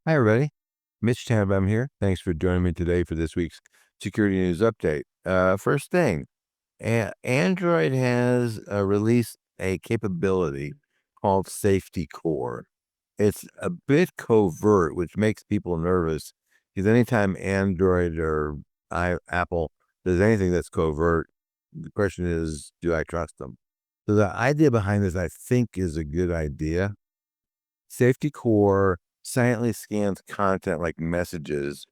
Hi, everybody. Mitch Tambam here. Thanks for joining me today for this week's security news update. First thing, Android has released a capability called Safety Core. It's a bit covert, which makes people nervous because anytime Android or Apple does anything that's covert, the question is, do I trust them? So the idea behind this, I think, is a good idea. Safety Core silently scans content like messages,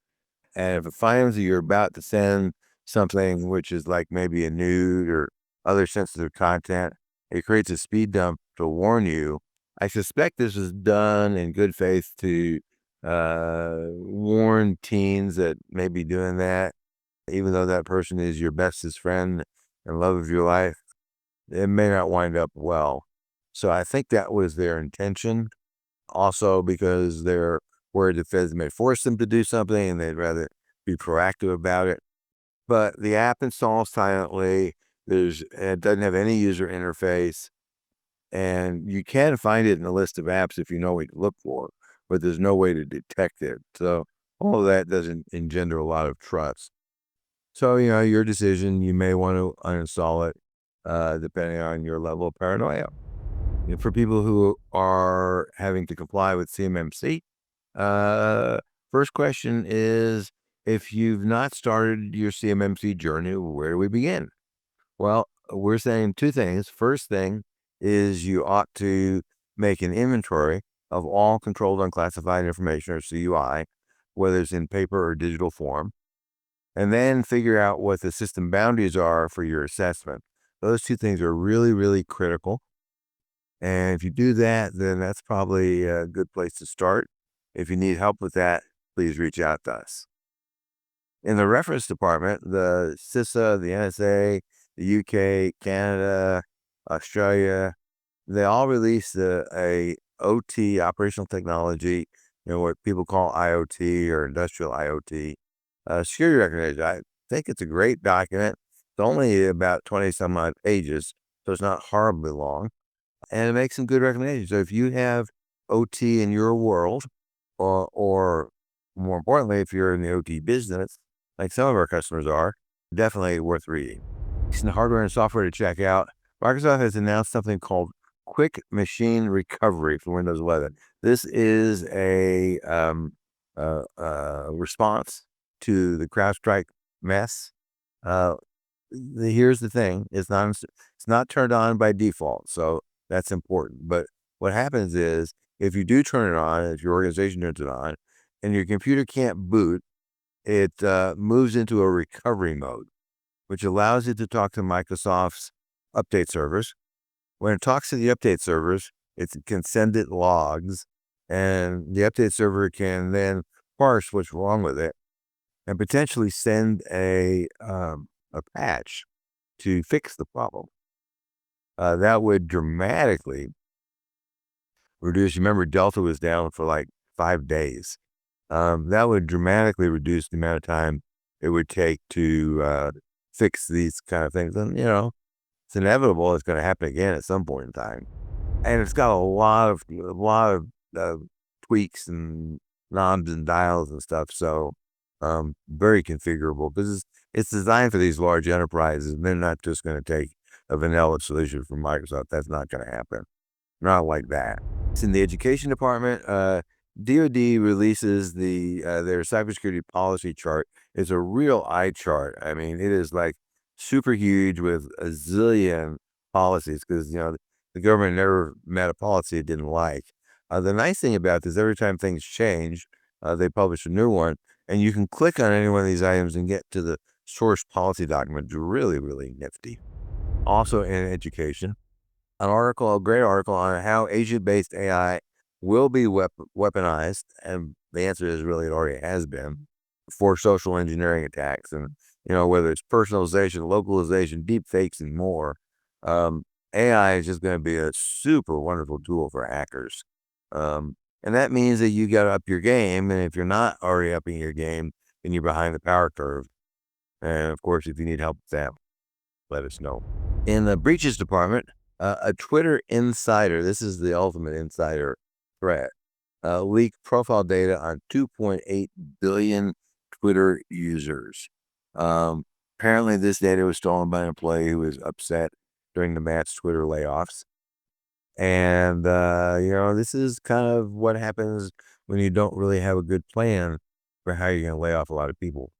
and if it finds that you're about to send something which is like maybe a nude or other sensitive content, it creates a speed dump to warn you. I suspect this is done in good faith to warn teens that may be doing that, even though that person is your bestest friend and love of your life. It may not wind up well. So I think that was their intention. Also, because they're worried the feds may force them to do something and they'd rather be proactive about it. But the app installs silently. It doesn't have any user interface, and you can find it in a list of apps if you know what to look for, but there's no way to detect it. So all of that doesn't engender a lot of trust. So, your decision, you may want to uninstall it, depending on your level of paranoia. For people who are having to comply with CMMC, uh, first question is, if you've not started your CMMC journey, where do we begin? Well, we're saying two things. First thing is you ought to make an inventory of all controlled unclassified information, or CUI, whether it's in paper or digital form, and then figure out what the system boundaries are for your assessment. Those two things are really, really critical. And if you do that, then that's probably a good place to start. If you need help with that, please reach out to us. In the reference department, the CISA, the NSA, the UK, Canada, Australia, they all released a OT, operational technology, what people call IoT or industrial IoT, security recognition. I think it's a great document. It's only about 20 some odd pages, so it's not horribly long, and it makes some good recommendations. So if you have OT in your world, or more importantly, if you're in the OT business, like some of our customers are, definitely worth reading. Some hardware and software to check out. Microsoft has announced something called Quick Machine Recovery for Windows 11. This is a response to the CrowdStrike mess. Uh, Here's the thing: it's not turned on by default, so that's important. But what happens is, if you do turn it on, if your organization turns it on, and your computer can't boot, it moves into a recovery mode, which allows it to talk to Microsoft's update servers. When it talks to the update servers, it can send it logs, and the update server can then parse what's wrong with it and potentially send a patch to fix the problem. That would dramatically reduce. Remember, Delta was down for like 5 days. That would dramatically reduce the amount of time it would take to fix these kind of things. And, it's inevitable. It's going to happen again at some point in time. And it's got a lot of tweaks and knobs and dials and stuff. So very configurable, because it's designed for these large enterprises. And they're not just going to take a vanilla solution from Microsoft. That's not going to happen. Not like that. It's in the education department. DoD releases their cybersecurity policy chart. It's a real eye chart. I mean, it is like super huge with a zillion policies, because the government never met a policy it didn't like. The nice thing about this, every time things change, they publish a new one, and you can click on any one of these items and get to the source policy document. It's really, really nifty. Also in education, a great article on how agent-based AI will be weaponized, and the answer is really it already has been, for social engineering attacks. And whether it's personalization, localization, deep fakes, and more, AI is just going to be a super wonderful tool for hackers. And that means that you got to up your game, and if you're not already upping your game, then you're behind the power curve. And of course, if you need help with that, let us know. In the breaches department, a Twitter insider, this is the ultimate insider threat, leaked profile data on 2.8 billion Twitter users. Apparently, this data was stolen by an employee who was upset during the mass Twitter layoffs. And, this is kind of what happens when you don't really have a good plan for how you're going to lay off a lot of people.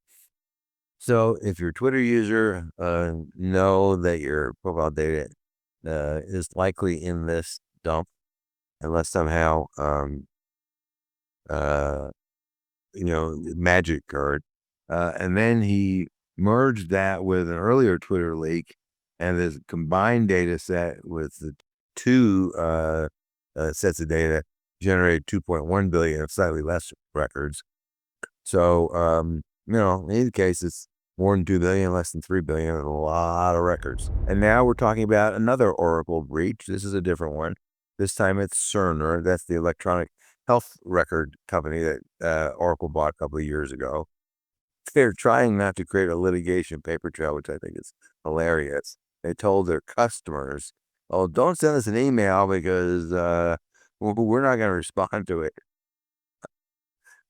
So if you're a Twitter user, know that your profile data is likely in this dump unless somehow, uh, magic occurred. And then he merged that with an earlier Twitter leak and this combined data set with the two sets of data generated 2.1 billion of slightly less records. So, in either case, it's more than 2 billion, less than 3 billion, a lot of records. And now we're talking about another Oracle breach. This is a different one. This time it's Cerner. That's the electronic health record company that Oracle bought a couple of years ago. They're trying not to create a litigation paper trail, which I think is hilarious. They told their customers, "Oh, don't send us an email because we're not going to respond to it.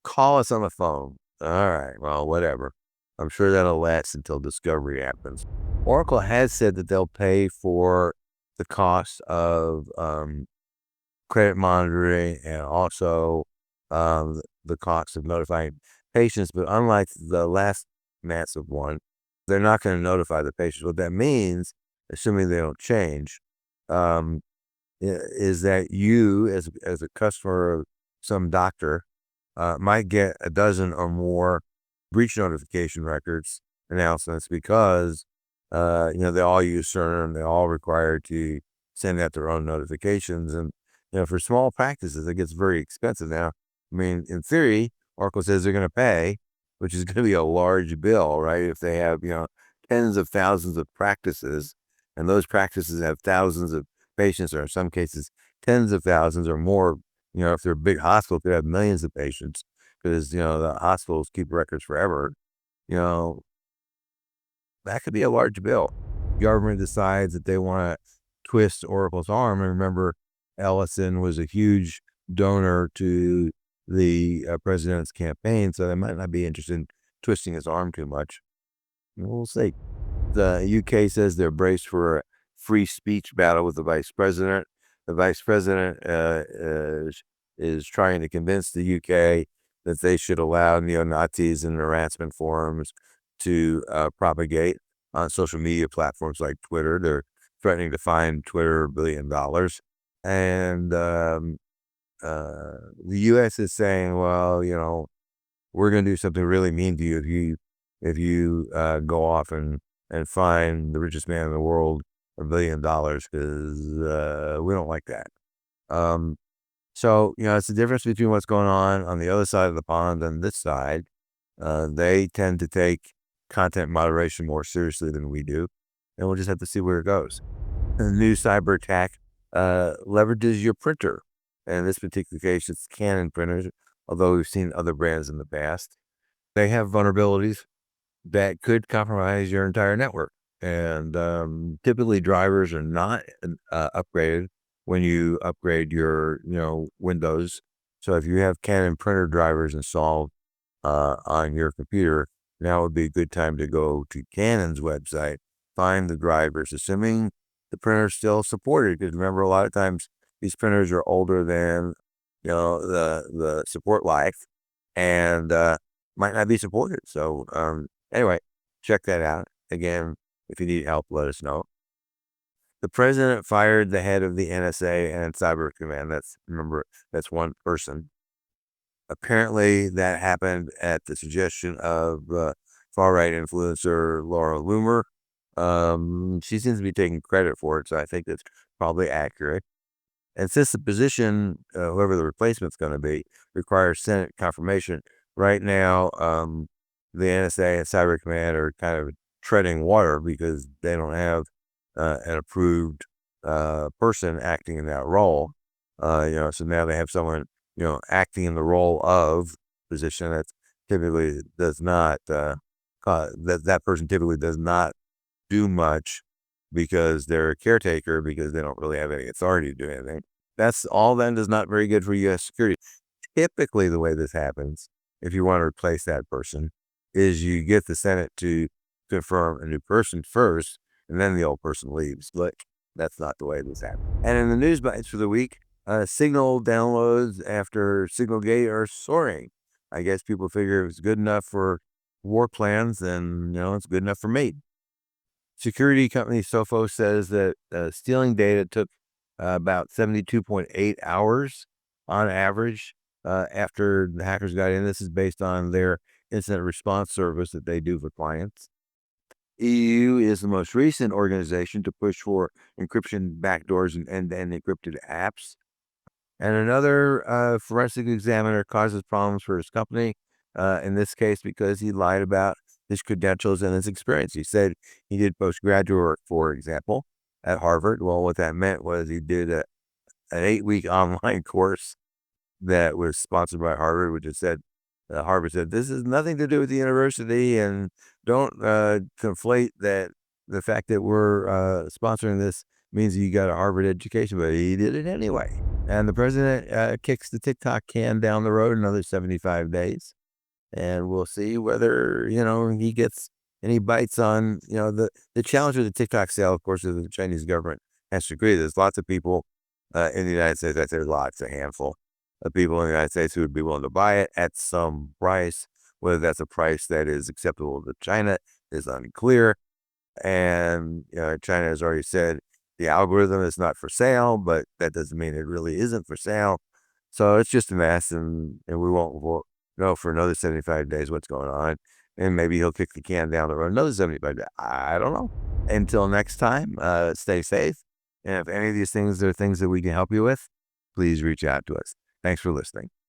Call us on the phone." All right, well, whatever. I'm sure that'll last until discovery happens. Oracle has said that they'll pay for the cost of credit monitoring and also the cost of notifying patients. But unlike the last massive one, they're not going to notify the patients. What that means, assuming they don't change, um, is that you, as a customer of some doctor, might get a dozen or more breach notification records announcements because, they all use Cerner and they're all required to send out their own notifications. And, for small practices, it gets very expensive now. I mean, in theory, Oracle says they're going to pay, which is going to be a large bill, right? If they have, tens of thousands of practices and those practices have thousands of patients, or in some cases, tens of thousands or more. If they're a big hospital, they have millions of patients because, the hospitals keep records forever. You know, that could be a large bill. Government decides that they want to twist Oracle's arm. And remember, Ellison was a huge donor to the president's campaign, so they might not be interested in twisting his arm too much. We'll see. The UK says they're braced for a free speech battle with the vice president. The vice president is trying to convince the UK that they should allow neo-Nazis and harassment forums to propagate on social media platforms like Twitter. They're threatening to fine Twitter $1 billion. And the US is saying, well, we're going to do something really mean to you if you go off and fine the richest man in the world $1 billion because we don't like that. So, it's the difference between what's going on the other side of the pond and this side. They tend to take content moderation more seriously than we do, and we'll just have to see where it goes. The new cyber attack leverages your printer. And in this particular case, it's Canon printers, although we've seen other brands in the past. They have vulnerabilities that could compromise your entire network. And typically drivers are not upgraded when you upgrade your, Windows. So if you have Canon printer drivers installed on your computer, now would be a good time to go to Canon's website, find the drivers, assuming the printer's still supported. Because remember, a lot of times these printers are older than, the support life and might not be supported. So anyway, check that out. Again, if you need help, let us know. The president fired the head of the NSA and Cyber Command. That's one person. Apparently, that happened at the suggestion of far-right influencer Laura Loomer. She seems to be taking credit for it, so I think that's probably accurate. And since the position, whoever the replacement's going to be, requires Senate confirmation, right now, the NSA and Cyber Command are kind of treading water because they don't have an approved person acting in that role. So now they have someone, acting in the role of position that typically does not, that person typically does not do much because they're a caretaker because they don't really have any authority to do anything. That's all then is not very good for U.S. security. Typically, the way this happens, if you want to replace that person, is you get the Senate to confirm a new person first, and then the old person leaves. But that's not the way this happens. And in the news bites for the week, Signal downloads after Signalgate are soaring. I guess people figure it was good enough for war plans, then it's good enough for me. Security company Sophos says that stealing data took about 72.8 hours on average after the hackers got in. This is based on their incident response service that they do for clients. EU is the most recent organization to push for encryption backdoors and end-to-end encrypted apps. And another forensic examiner causes problems for his company, in this case because he lied about his credentials and his experience. He said he did postgraduate work, for example, at Harvard. Well, what that meant was he did an 8-week online course that was sponsored by Harvard, which said, Harvard said, this has nothing to do with the university, and don't conflate that the fact that we're sponsoring this means you got a Harvard education, but he did it anyway. And the president kicks the TikTok can down the road another 75 days. And we'll see whether, he gets any bites on, the challenge with the TikTok sale, of course, is the Chinese government has to agree. There's lots of people in the United States, I'd say lots, a handful of people in the United States who would be willing to buy it at some price. Whether that's a price that is acceptable to China is unclear. And China has already said the algorithm is not for sale, but that doesn't mean it really isn't for sale. So it's just a mess, and we won't know for another 75 days what's going on. And maybe he'll kick the can down the road another 75 days. I don't know. Until next time, stay safe. And if any of these things are things that we can help you with, please reach out to us. Thanks for listening.